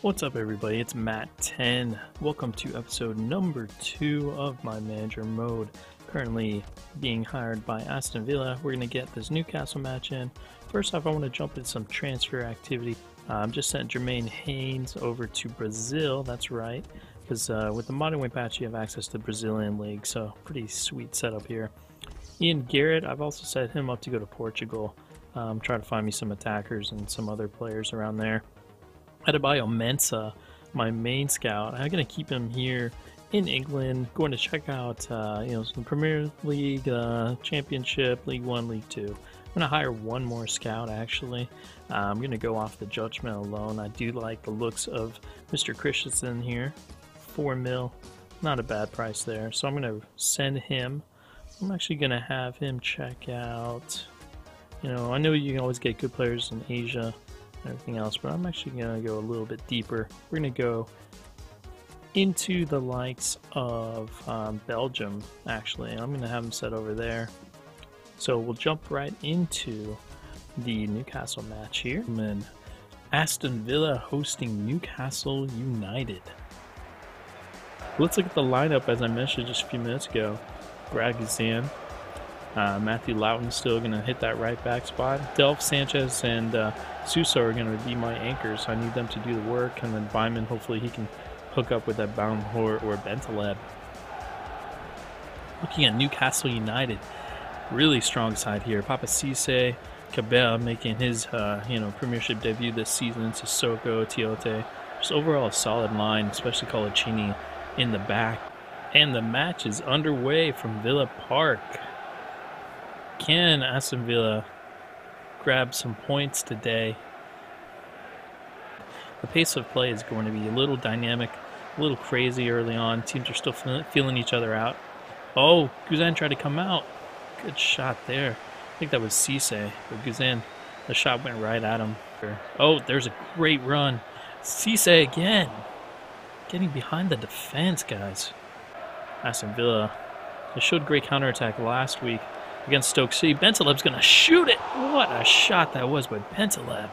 What's up, everybody? It's Matt10. Welcome to episode number 2 of my manager mode. Currently being hired by Aston Villa. We're going to get this Newcastle match in. First off, I want to jump into some transfer activity. I'm just sent Jermaine Haynes over to Brazil. That's right, because with the Modern Way patch, you have access to the Brazilian league. So pretty sweet setup here. Ian Garrett, I've also set him up to go to Portugal. Try to find me some attackers and some other players around there. Adebayo Mensah, my main scout. I'm going to keep him here in England, going to check out some Premier League, Championship, League 1, League 2. I'm going to hire one more scout, actually. I'm going to go off the judgment alone. I do like the looks of Mr. Christensen here. 4 mil, not a bad price there. So I'm going to send him. I'm actually going to have him check out, I know you can always get good players in Asia, everything else, but I'm actually going to go a little bit deeper. We're going to go into the likes of Belgium, actually. I'm going to have them set over there. So we'll jump right into the Newcastle match here. And Aston Villa hosting Newcastle United. Let's look at the lineup as I mentioned just a few minutes ago. Brad Guzan. Matthew Loughton still going to hit that right back spot. Delph, Sanchez, and Suso are going to be my anchors. I need them to do the work, and then Byman, hopefully he can hook up with that Boundhor or Bentaleb. Looking at Newcastle United, really strong side here. Papa Cisse, Cabell making his Premiership debut this season. Sissoko, Tiote. Just overall a solid line, especially Colaccini in the back. And the match is underway from Villa Park. Can Aston Villa grab some points today? The pace of play is going to be a little dynamic, a little crazy early on. Teams are still feeling each other out. Oh, Guzan tried to come out. Good shot there. I think that was Cisse, but Guzan, the shot went right at him. Oh, there's a great run. Cisse again. Getting behind the defense, guys. Aston Villa, they showed great counterattack last week against Stoke City. Bentaleb's going to shoot it. What a shot that was by Bentaleb. I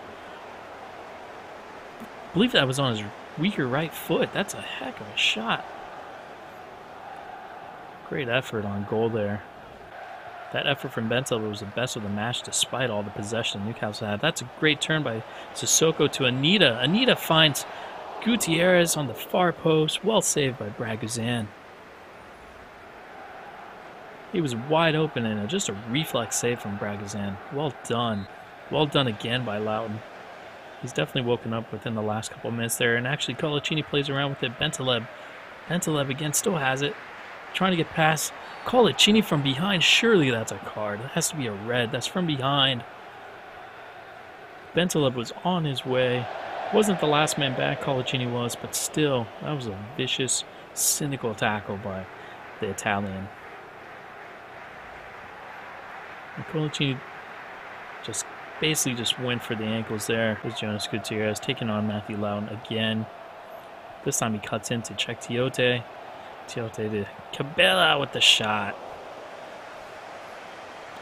believe that was on his weaker right foot. That's a heck of a shot. Great effort on goal there. That effort from Bentaleb was the best of the match despite all the possession Newcastle had. That's a great turn by Sissoko to Anita. Anita finds Gutierrez on the far post. Well saved by Brad Guzan. He was wide open and just a reflex save from Brad Guzan. Well done. Well done again by Loughton. He's definitely woken up within the last couple minutes there. And actually, Colaccini plays around with it. Bentaleb again still has it. Trying to get past Colaccini from behind. Surely that's a card. That has to be a red. That's from behind. Bentaleb was on his way. Wasn't the last man back, Colaccini was, but still, that was a vicious, cynical tackle by the Italian. And Colaccini basically just went for the ankles there. There's Jonas Gutierrez taking on Matthew Loughton again. This time he cuts in to check Tiote. Tiote to Cabela with the shot.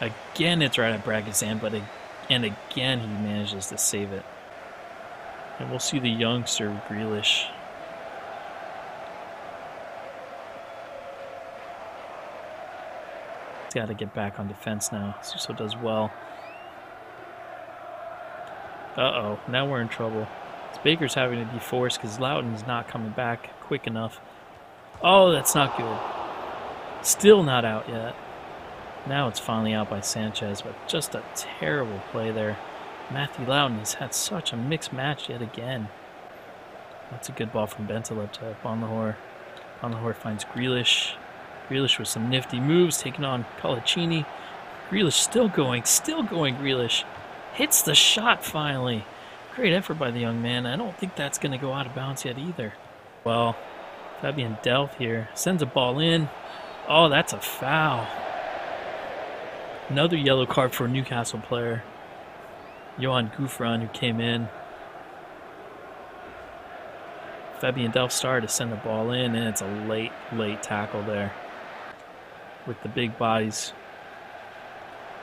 Again, it's right at Brad Guzan, and again he manages to save it. And we'll see the youngster Grealish. He's got to get back on defense now. Suso does well. Uh-oh, now we're in trouble. Baker's having to be forced because Loughton's not coming back quick enough. Oh, that's not good. Still not out yet. Now it's finally out by Sanchez, but just a terrible play there. Matthew Loughton has had such a mixed match yet again. That's a good ball from Bentaleb to Boundhor. Boundhor finds Grealish. Grealish with some nifty moves, taking on Colaccini. Grealish still going, Grealish. Hits the shot finally. Great effort by the young man. I don't think that's going to go out of bounds yet either. Well, Fabian Delph here sends a ball in. Oh, that's a foul. Another yellow card for a Newcastle player. Johan Gouffran, who came in. Fabian Delph started to send the ball in, and it's a late tackle there with the big bodies.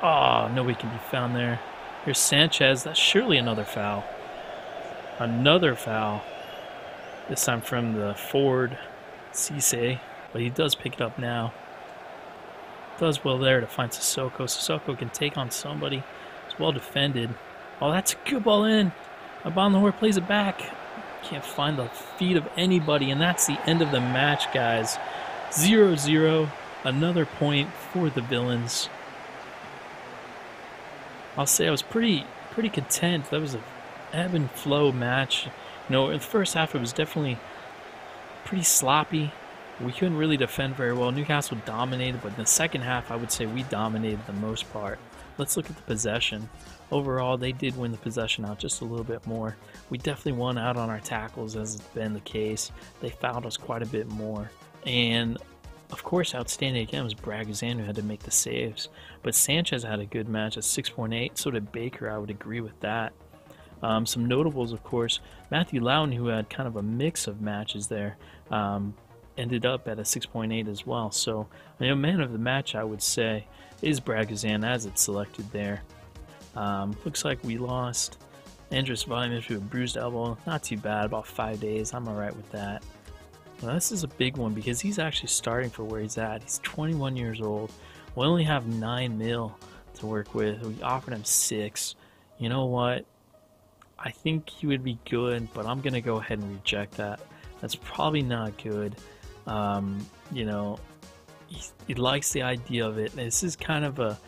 Oh, nobody can be found there. Here's Sanchez. That's surely another foul. Another foul. This time from the forward, Cisse, but he does pick it up now. Does well there to find Sissoko. Sissoko can take on somebody. It's well defended. Oh, that's a good ball in. Abanlahor plays it back. Can't find the feet of anybody, and that's the end of the match, guys. 0-0. Another point for the Villains. I'll say I was pretty content. That was a ebb and flow match. You know, in the first half it was definitely pretty sloppy. We couldn't really defend very well. Newcastle dominated, but in the second half I would say we dominated the most part. Let's look at the possession. Overall, they did win the possession out just a little bit more. We definitely won out on our tackles, as it's been the case. They fouled us quite a bit more. And of course, outstanding again was Bragazan, who had to make the saves. But Sanchez had a good match at 6.8. So did Baker. I would agree with that. Some notables, of course, Matthew Loudon, who had kind of a mix of matches there, ended up at a 6.8 as well. So, you know, man of the match, I would say, is Bragazan, as it's selected there. Looks like we lost Andres Weimann to a bruised elbow. Not too bad, about 5 days. I'm alright with that. Now, this is a big one because he's actually starting for where he's at. He's 21 years old. We only have 9 mil to work with. We offered him 6. You know what? I think he would be good, but I'm gonna go ahead and reject that. That's probably not good. You know, he likes the idea of it. This is kind of a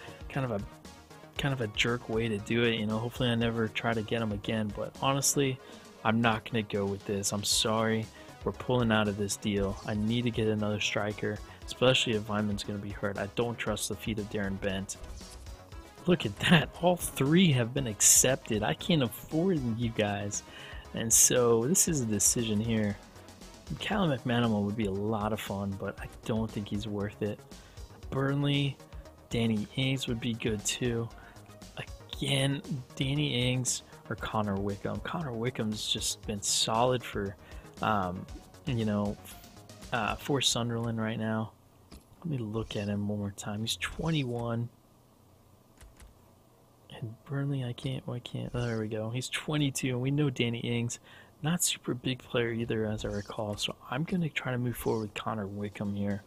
jerk way to do it. You know, hopefully I never try to get him again. But honestly, I'm not gonna go with this. I'm sorry. We're pulling out of this deal. I need to get another striker, especially if Weimann's gonna be hurt. I don't trust the feet of Darren Bent. Look at that. All 3 have been accepted. I can't afford you guys. And so this is a decision here. Callum McManaman would be a lot of fun, but I don't think he's worth it. Burnley, Danny Ings would be good too. Again, Danny Ings or Connor Wickham. Connor Wickham's just been solid for, for Sunderland right now. Let me look at him one more time. He's 21. And Burnley, I can't. There we go. He's 22, and we know Danny Ings, not super big player either, as I recall. So I'm going to try to move forward with Connor Wickham here.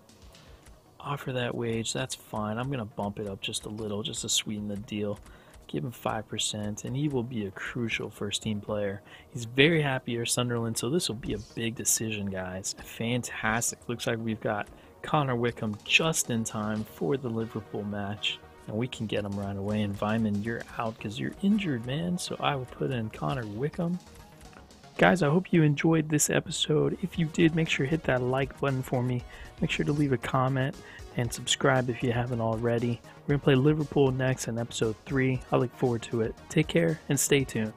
Offer that wage. That's fine. I'm going to bump it up just a little, just to sweeten the deal. Give him 5%, and he will be a crucial first-team player. He's very happy at Sunderland, so this will be a big decision, guys. Fantastic. Looks like we've got Connor Wickham just in time for the Liverpool match. And we can get him right away. And Weimann, you're out because you're injured, man. So I will put in Connor Wickham. Guys, I hope you enjoyed this episode. If you did, make sure to hit that like button for me. Make sure to leave a comment and subscribe if you haven't already. We're going to play Liverpool next in episode 3. I look forward to it. Take care and stay tuned.